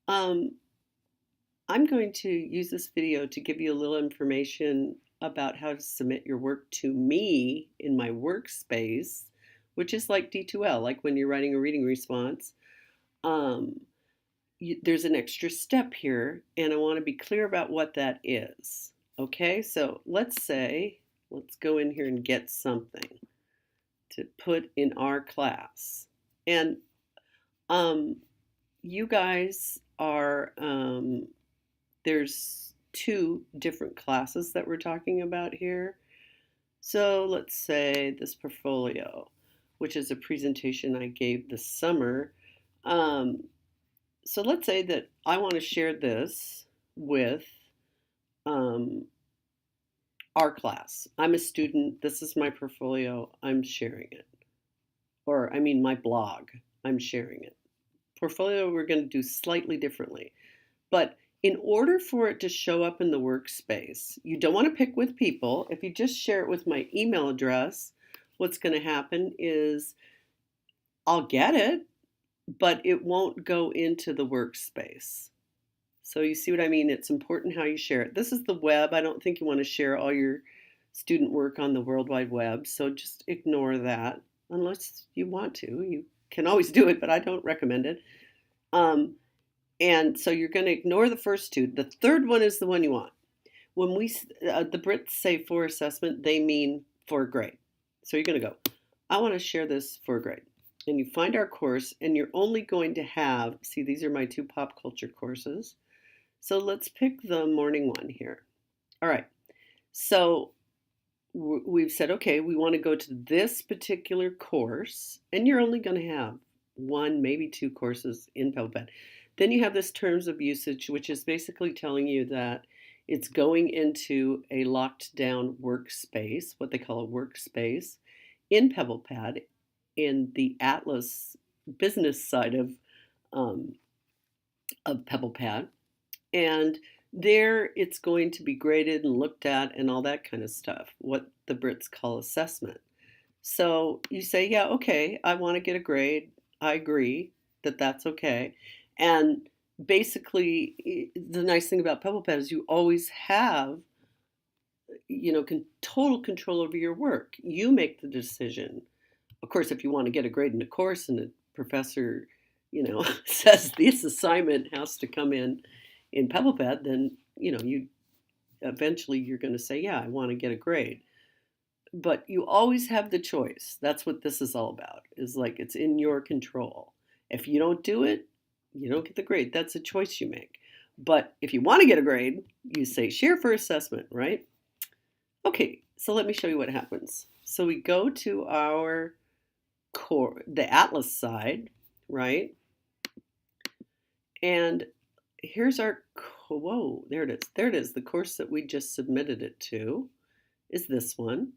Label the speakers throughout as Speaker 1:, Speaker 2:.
Speaker 1: Um, I'm going to use this video to give you a little information about how to submit your work to me in my workspace, which is like D2L, like when you're writing a reading response. Um, there's an extra step here, and I want to be clear about what that is. Okay, so let's go in here and get something to put in our class. And um, you guys are, there's two different classes that we're talking about here. So let's say this portfolio, which is a presentation I gave this summer. Um, so let's say that I want to share this with um, our class. I'm a student. This is my portfolio. I'm sharing it. Or, I mean, my blog. I'm sharing it. Portfolio, we're going to do slightly differently. But in order for it to show up in the workspace, you don't want to pick with people. If you just share it with my email address, what's going to happen is I'll get it, but it won't go into the workspace. So you see what I mean? It's important how you share it. This is the web. I don't think you want to share all your student work on the World Wide Web, so just ignore that unless you want to. You can always do it, but I don't recommend it. And so you're going to ignore the first two. The third one is the one you want. When the Brits say for assessment, they mean for a grade. So you're going to go, I want to share this for a grade. And you find our course, and you're only going to have, see, these are my two pop culture courses. So let's pick the morning one here. All right. So we've said, okay, we want to go to this particular course, and you're only going to have one, maybe two courses in PebblePad. Then you have this terms of usage, which is basically telling you that it's going into a locked down workspace, what they call a workspace, in PebblePad, in the Atlas business side of PebblePad. And there it's going to be graded and looked at and all that kind of stuff, what the Brits call assessment. So you say, yeah, okay, I want to get a grade. I agree that that's okay. And basically, the nice thing about PebblePad is you always have, total control over your work. You make the decision. Of course, if you want to get a grade in a course and the professor, says this assignment has to come in PebblePad, then, you eventually you're going to say, yeah, I want to get a grade. But you always have the choice. That's what this is all about, is like it's in your control. If you don't do it, you don't get the grade. That's a choice you make. But if you want to get a grade, you say share for assessment, right? Okay, so let me show you what happens. So we go to our core, the Atlas side, right? And here's our, whoa, there it is. There it is. The course that we just submitted it to is this one.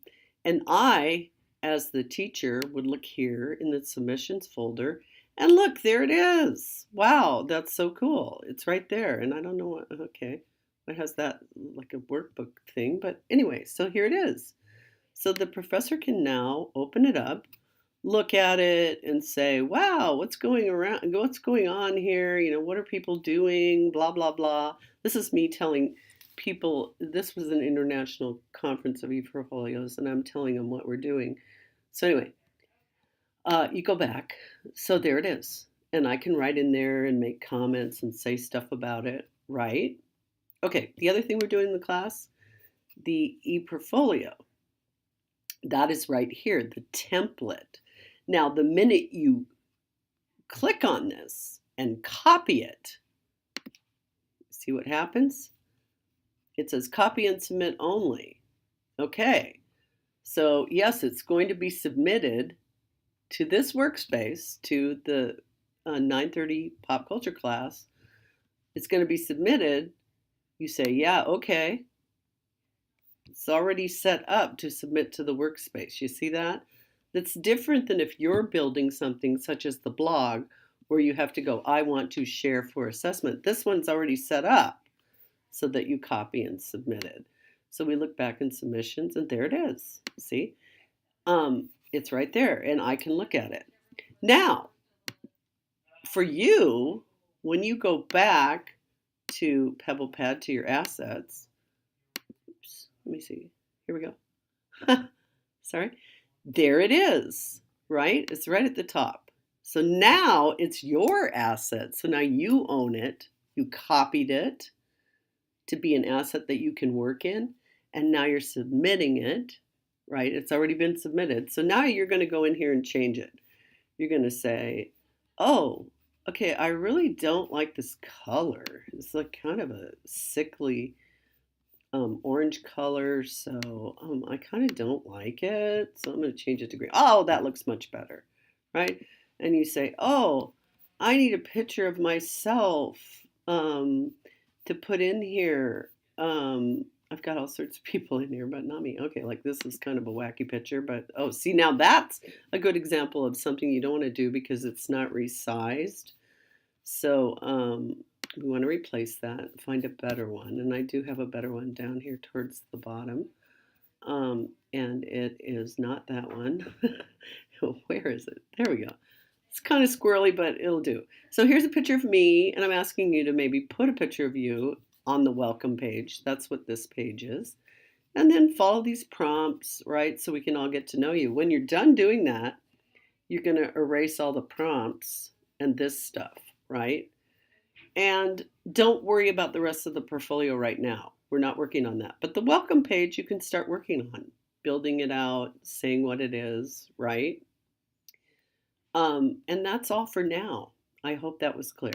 Speaker 1: And I, as the teacher, would look here in the submissions folder and look, there it is. Wow, that's so cool. It's right there. And I don't know what, okay, what has that, like a workbook thing. But anyway, so here it is. So the professor can now open it up, look at it and say, wow, what's going on here? What are people doing? Blah, blah, blah. This is me telling people, this was an international conference of e-portfolios, and I'm telling them what we're doing. So anyway, you go back. So there it is. And I can write in there and make comments and say stuff about it, right? Okay, the other thing we're doing in the class, the e-portfolio. That is right here, the template. Now, the minute you click on this and copy it, see what happens? It says copy and submit only. Okay, so yes, it's going to be submitted to this workspace, to the 9:30 pop culture class. It's going to be submitted. You say, yeah, okay. It's already set up to submit to the workspace. You see that? That's different than if you're building something such as the blog where you have to go, I want to share for assessment. This one's already set up so that you copy and submit it. So we look back in submissions and there it is. See? It's right there and I can look at it. Now, for you, when you go back to PebblePad to your assets, oops, let me see. Here we go. Sorry. There it is, right? It's right at the top. So now it's your asset. So now you own it. You copied it to be an asset that you can work in. And now you're submitting it, right? It's already been submitted. So now you're going to go in here and change it. You're going to say, oh, okay, I really don't like this color. It's like kind of a sickly orange color, so I kind of don't like it. So I'm going to change it to green. Oh, that looks much better, right? And you say, oh, I need a picture of myself to put in here. I've got all sorts of people in here, but not me. Okay, like this is kind of a wacky picture, but oh, see, now that's a good example of something you don't want to do because it's not resized. So we want to replace that, find a better one. And I do have a better one down here towards the bottom. And it is not that one. Where is it? There we go. It's kind of squirrely, but it'll do. So here's a picture of me, and I'm asking you to maybe put a picture of you on the welcome page. That's what this page is. And then follow these prompts, right? So we can all get to know you. When you're done doing that, you're going to erase all the prompts and this stuff, right? And don't worry about the rest of the portfolio right now. We're not working on that. But the welcome page you can start working on, building it out, saying what it is, right? And that's all for now. I hope that was clear.